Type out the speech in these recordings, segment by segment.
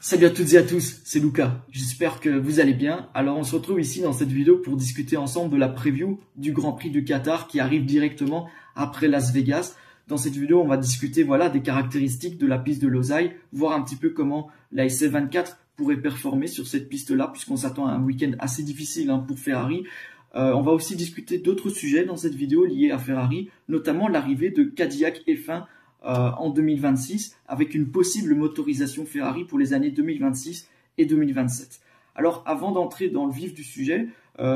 Salut à toutes et à tous, c'est Lucas, j'espère que vous allez bien. Alors on se retrouve ici dans cette vidéo pour discuter ensemble de la preview du Grand Prix du Qatar qui arrive directement après Las Vegas. Dans cette vidéo, on va discuter des caractéristiques de la piste de Losail, voir un petit peu comment la SC24 pourrait performer sur cette piste-là, puisqu'on s'attend à un week-end assez difficile pour Ferrari. On va aussi discuter d'autres sujets dans cette vidéo liés à Ferrari, notamment l'arrivée de Cadillac F1 en 2026 avec une possible motorisation Ferrari pour les années 2026 et 2027. Alors avant d'entrer dans le vif du sujet,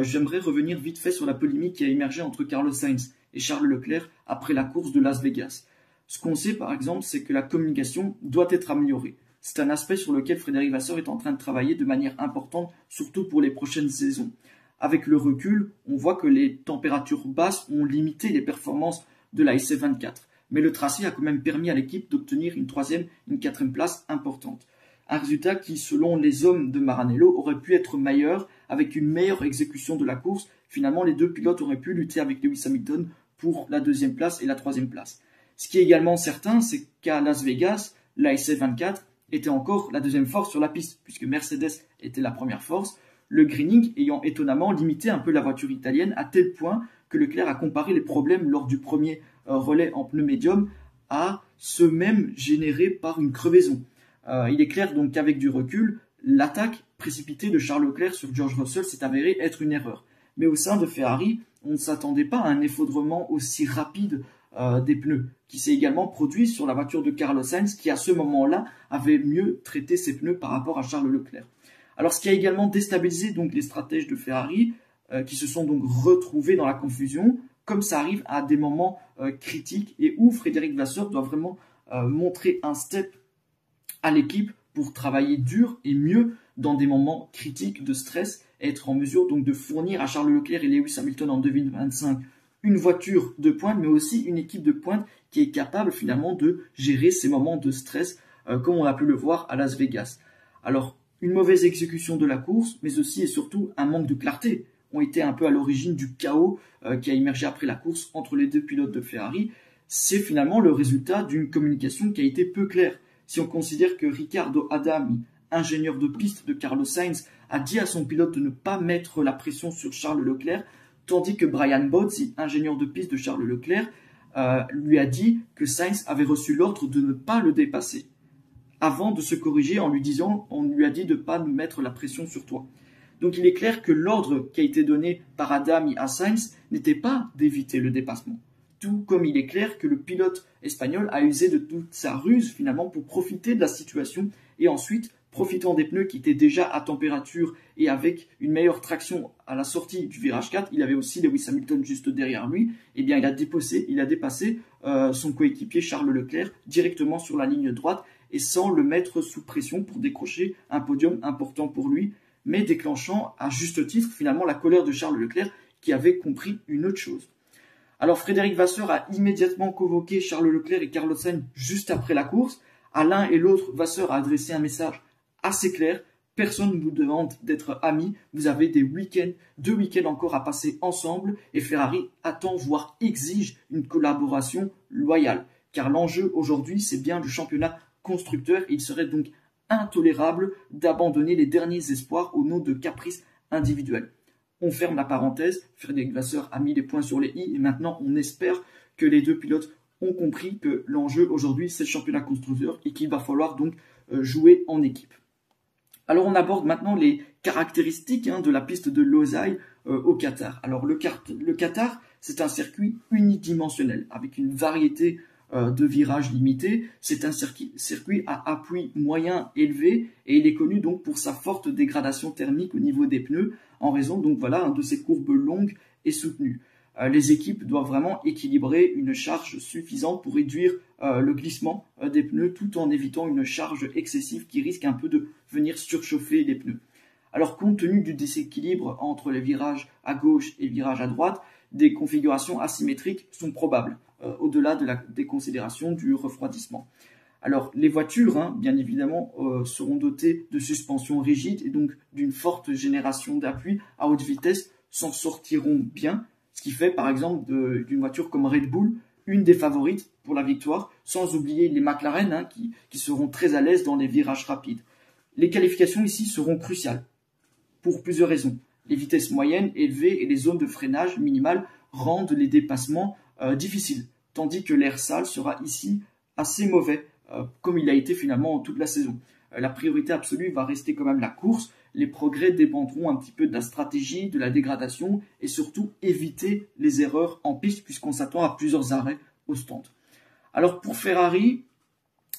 j'aimerais revenir vite fait sur la polémique qui a émergé entre Carlos Sainz et Charles Leclerc après la course de Las Vegas. Ce qu'on sait par exemple, c'est que la communication doit être améliorée. C'est un aspect sur lequel Frédéric Vasseur est en train de travailler de manière importante, surtout pour les prochaines saisons. Avec le recul, on voit que les températures basses ont limité les performances de la SC24. Mais le tracé a quand même permis à l'équipe d'obtenir une troisième et une quatrième place importante. Un résultat qui, selon les hommes de Maranello, aurait pu être meilleur avec une meilleure exécution de la course. Finalement, les deux pilotes auraient pu lutter avec Lewis Hamilton pour la deuxième place et la troisième place. Ce qui est également certain, c'est qu'à Las Vegas, la SC24 était encore la deuxième force sur la piste, puisque Mercedes était la première force, le greening ayant étonnamment limité un peu la voiture italienne à tel point que Leclerc a comparé les problèmes lors du premier relais en pneu médium à ceux même générés par une crevaison. Il est clair donc qu'avec du recul, l'attaque précipitée de Charles Leclerc sur George Russell s'est avérée être une erreur. Mais au sein de Ferrari, on ne s'attendait pas à un effondrement aussi rapide des pneus, qui s'est également produit sur la voiture de Carlos Sainz, qui à ce moment-là avait mieux traité ses pneus par rapport à Charles Leclerc. Alors ce qui a également déstabilisé donc les stratèges de Ferrari, qui se sont donc retrouvés dans la confusion, comme ça arrive à des moments critiques et où Frédéric Vasseur doit vraiment montrer un step à l'équipe pour travailler dur et mieux dans des moments critiques de stress et être en mesure donc de fournir à Charles Leclerc et Lewis Hamilton en 2025 une voiture de pointe, mais aussi une équipe de pointe qui est capable finalement de gérer ces moments de stress comme on a pu le voir à Las Vegas. Alors, une mauvaise exécution de la course, mais aussi et surtout un manque de clarté ont été un peu à l'origine du chaos qui a émergé après la course entre les deux pilotes de Ferrari. C'est finalement le résultat d'une communication qui a été peu claire. Si on considère que Riccardo Adami, ingénieur de piste de Carlos Sainz, a dit à son pilote de ne pas mettre la pression sur Charles Leclerc, tandis que Brian Bozzi, ingénieur de piste de Charles Leclerc, lui a dit que Sainz avait reçu l'ordre de ne pas le dépasser. Avant de se corriger en lui disant, on lui a dit de ne pas mettre la pression sur toi. Donc il est clair que l'ordre qui a été donné par Adami à Sainz n'était pas d'éviter le dépassement. Tout comme il est clair que le pilote espagnol a usé de toute sa ruse finalement pour profiter de la situation et ensuite, profitant des pneus qui étaient déjà à température et avec une meilleure traction à la sortie du virage 4, il avait aussi Lewis Hamilton juste derrière lui, et bien il a dépassé son coéquipier Charles Leclerc directement sur la ligne droite et sans le mettre sous pression pour décrocher un podium important pour lui, mais déclenchant à juste titre finalement la colère de Charles Leclerc qui avait compris une autre chose. Alors Frédéric Vasseur a immédiatement convoqué Charles Leclerc et Carlos Sainz juste après la course. À l'un et l'autre, Vasseur a adressé un message assez clair. Personne ne vous demande d'être amis, vous avez deux week-ends encore à passer ensemble et Ferrari attend voire exige une collaboration loyale. Car l'enjeu aujourd'hui c'est bien le championnat constructeur et il serait donc intolérable d'abandonner les derniers espoirs au nom de caprices individuels. On ferme la parenthèse, Frédéric Vasseur a mis les points sur les i et maintenant on espère que les deux pilotes ont compris que l'enjeu aujourd'hui c'est le championnat constructeur et qu'il va falloir donc jouer en équipe. Alors on aborde maintenant les caractéristiques de la piste de Losail au Qatar. Alors le Qatar c'est un circuit unidimensionnel avec une variété de virages limités. C'est un circuit à appui moyen élevé et il est connu donc pour sa forte dégradation thermique au niveau des pneus en raison donc de ces courbes longues et soutenues. Les équipes doivent vraiment équilibrer une charge suffisante pour réduire le glissement des pneus tout en évitant une charge excessive qui risque un peu de venir surchauffer les pneus. Alors compte tenu du déséquilibre entre les virages à gauche et virages à droite, des configurations asymétriques sont probables, au-delà des considérations du refroidissement. Alors les voitures, bien évidemment, seront dotées de suspensions rigides et donc d'une forte génération d'appui à haute vitesse, s'en sortiront bien, ce qui fait par exemple d'une voiture comme Red Bull une des favorites pour la victoire, sans oublier les McLaren qui seront très à l'aise dans les virages rapides. Les qualifications ici seront cruciales pour plusieurs raisons. Les vitesses moyennes, élevées et les zones de freinage minimales rendent les dépassements difficiles, tandis que l'air sale sera ici assez mauvais, comme il a été finalement toute la saison. La priorité absolue va rester quand même la course. Les progrès dépendront un petit peu de la stratégie, de la dégradation et surtout éviter les erreurs en piste puisqu'on s'attend à plusieurs arrêts au stand. Alors pour Ferrari,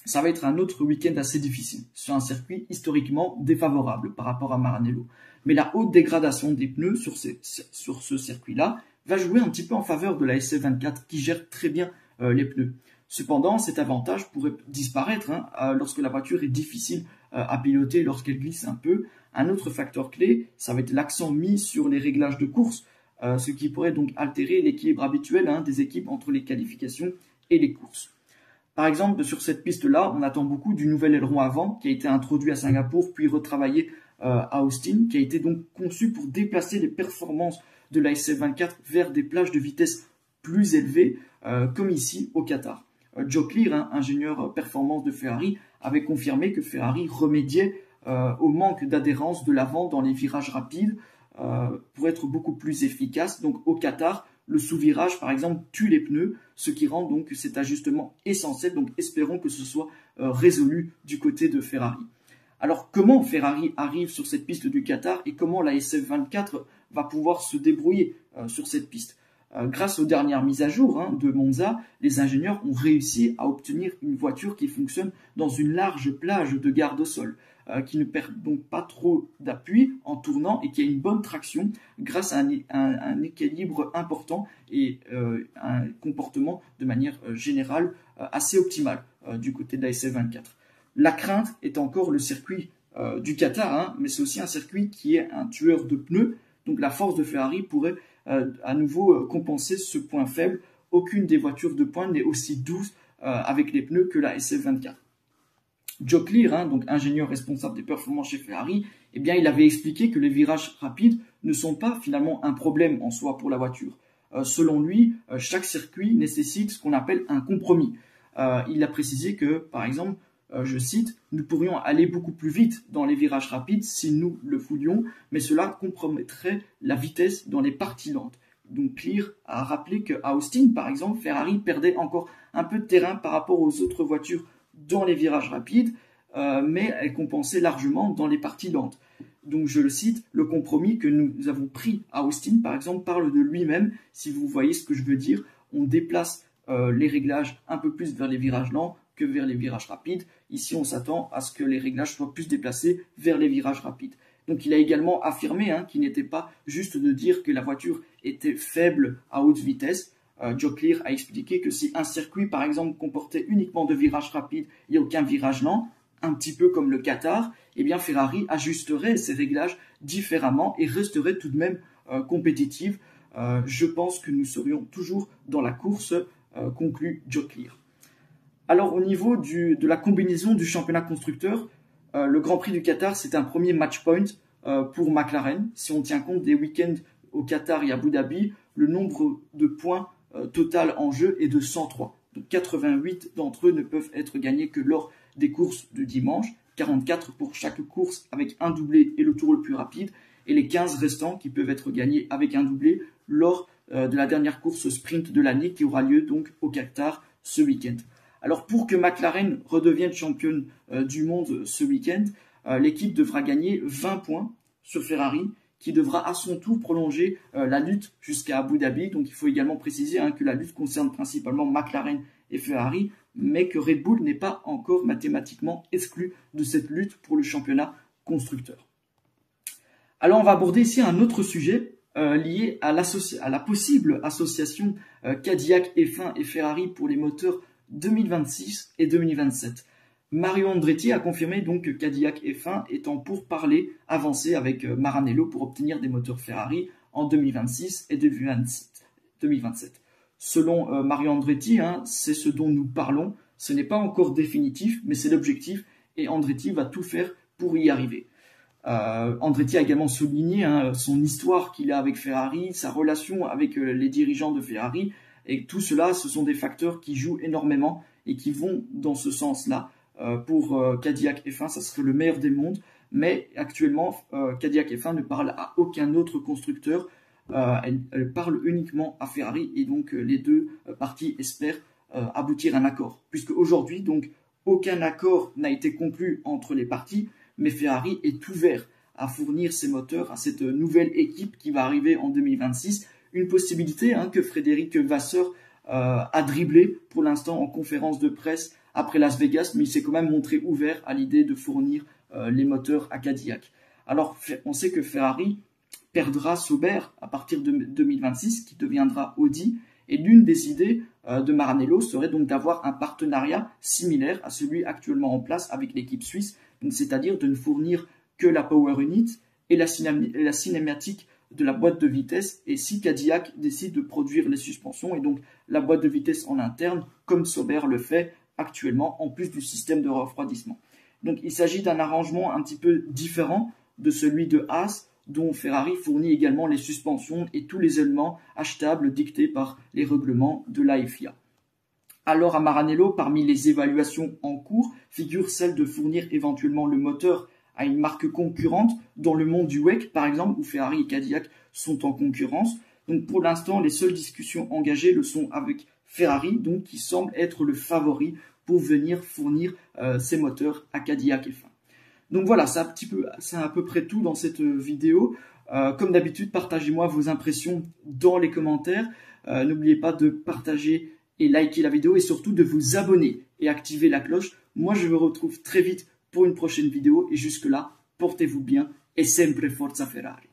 ça va être un autre week-end assez difficile sur un circuit historiquement défavorable par rapport à Maranello. Mais la haute dégradation des pneus sur ce circuit-là va jouer un petit peu en faveur de la SF24 qui gère très bien les pneus. Cependant, cet avantage pourrait disparaître lorsque la voiture est difficile à piloter, lorsqu'elle glisse un peu. Un autre facteur clé, ça va être l'accent mis sur les réglages de course, ce qui pourrait donc altérer l'équilibre habituel des équipes entre les qualifications et les courses. Par exemple, sur cette piste-là, on attend beaucoup du nouvel aileron avant qui a été introduit à Singapour puis retravaillé à Austin, qui a été donc conçu pour déplacer les performances de la SF24 vers des plages de vitesse plus élevées, comme ici au Qatar. Joe Clear, ingénieur performance de Ferrari, avait confirmé que Ferrari remédiait au manque d'adhérence de l'avant dans les virages rapides pour être beaucoup plus efficace. Donc au Qatar, le sous-virage, par exemple, tue les pneus, ce qui rend donc cet ajustement essentiel. Donc espérons que ce soit résolu du côté de Ferrari. Alors comment Ferrari arrive sur cette piste du Qatar et comment la SF24 va pouvoir se débrouiller sur cette piste? Grâce aux dernières mises à jour de Monza, les ingénieurs ont réussi à obtenir une voiture qui fonctionne dans une large plage de garde au sol, qui ne perd donc pas trop d'appui en tournant et qui a une bonne traction grâce à un équilibre important et un comportement de manière générale assez optimal du côté de la SF24. La crainte est encore le circuit du Qatar, mais c'est aussi un circuit qui est un tueur de pneus, donc la force de Ferrari pourrait à nouveau compenser ce point faible. Aucune des voitures de pointe n'est aussi douce avec les pneus que la SF24. Joe Clear, donc ingénieur responsable des performances chez Ferrari, eh bien, il avait expliqué que les virages rapides ne sont pas finalement un problème en soi pour la voiture. Selon lui, chaque circuit nécessite ce qu'on appelle un compromis. Il a précisé que, par exemple, je cite, « Nous pourrions aller beaucoup plus vite dans les virages rapides si nous le voulions, mais cela compromettrait la vitesse dans les parties lentes. » Donc Clear a rappelé qu'à Austin, par exemple, Ferrari perdait encore un peu de terrain par rapport aux autres voitures dans les virages rapides, mais elle compensait largement dans les parties lentes. Donc je le cite, « Le compromis que nous avons pris à Austin, par exemple, parle de lui-même, si vous voyez ce que je veux dire. On déplace les réglages un peu plus vers les virages lents que vers les virages rapides. Ici, on s'attend à ce que les réglages soient plus déplacés vers les virages rapides. » Donc il a également affirmé qu'il n'était pas juste de dire que la voiture était faible à haute vitesse. Joe Clear a expliqué que si un circuit, par exemple, comportait uniquement de virages rapides et aucun virage lent, un petit peu comme le Qatar, eh bien Ferrari ajusterait ses réglages différemment et resterait tout de même compétitive. Je pense que nous serions toujours dans la course, conclut Joe Clear. Alors au niveau de la combinaison du championnat constructeur, le Grand Prix du Qatar, c'est un premier match point pour McLaren. Si on tient compte des week-ends au Qatar et à Abu Dhabi, le nombre de points total en jeu est de 103. Donc 88 d'entre eux ne peuvent être gagnés que lors des courses de dimanche, 44 pour chaque course avec un doublé et le tour le plus rapide, et les 15 restants qui peuvent être gagnés avec un doublé lors de la dernière course sprint de l'année qui aura lieu donc au Qatar ce week-end. Alors pour que McLaren redevienne championne du monde ce week-end, l'équipe devra gagner 20 points sur Ferrari, qui devra à son tour prolonger la lutte jusqu'à Abu Dhabi. Donc il faut également préciser que la lutte concerne principalement McLaren et Ferrari, mais que Red Bull n'est pas encore mathématiquement exclu de cette lutte pour le championnat constructeur. Alors on va aborder ici un autre sujet lié à la possible association Cadillac F1 et Ferrari pour les moteurs 2026 et 2027. Mario Andretti a confirmé donc que Cadillac F1 est en pourparlers avancés avec Maranello pour obtenir des moteurs Ferrari en 2026 et 2027. Selon Mario Andretti, c'est ce dont nous parlons. Ce n'est pas encore définitif, mais c'est l'objectif et Andretti va tout faire pour y arriver. Andretti a également souligné son histoire qu'il a avec Ferrari, sa relation avec les dirigeants de Ferrari, et tout cela, ce sont des facteurs qui jouent énormément et qui vont dans ce sens-là. pour Cadillac F1, ça serait le meilleur des mondes. Mais actuellement, Cadillac F1 ne parle à aucun autre constructeur. Elle parle uniquement à Ferrari et donc les deux parties espèrent aboutir à un accord. Puisque aujourd'hui, donc, aucun accord n'a été conclu entre les parties, mais Ferrari est ouvert à fournir ses moteurs à cette nouvelle équipe qui va arriver en 2026. Une possibilité que Frédéric Vasseur a dribblé pour l'instant en conférence de presse après Las Vegas, mais il s'est quand même montré ouvert à l'idée de fournir les moteurs à Cadillac. Alors, on sait que Ferrari perdra Sauber à partir de 2026, qui deviendra Audi, et l'une des idées de Maranello serait donc d'avoir un partenariat similaire à celui actuellement en place avec l'équipe suisse, c'est-à-dire de ne fournir que la Power Unit et la cinématique de la boîte de vitesse, et si Cadillac décide de produire les suspensions et donc la boîte de vitesse en interne, comme Sauber le fait actuellement, en plus du système de refroidissement. Donc il s'agit d'un arrangement un petit peu différent de celui de Haas, dont Ferrari fournit également les suspensions et tous les éléments achetables dictés par les règlements de la FIA. Alors à Maranello, parmi les évaluations en cours, figure celle de fournir éventuellement le moteur à une marque concurrente dans le monde du WEC, par exemple, où Ferrari et Cadillac sont en concurrence. Donc pour l'instant, les seules discussions engagées le sont avec Ferrari, donc qui semble être le favori pour venir fournir ses moteurs à Cadillac F1. Donc voilà, c'est à peu près tout dans cette vidéo. Comme d'habitude, partagez-moi vos impressions dans les commentaires. N'oubliez pas de partager et liker la vidéo et surtout de vous abonner et activer la cloche. Moi, je vous retrouve très vite pour une prochaine vidéo et jusque-là, portez-vous bien et sempre Forza Ferrari.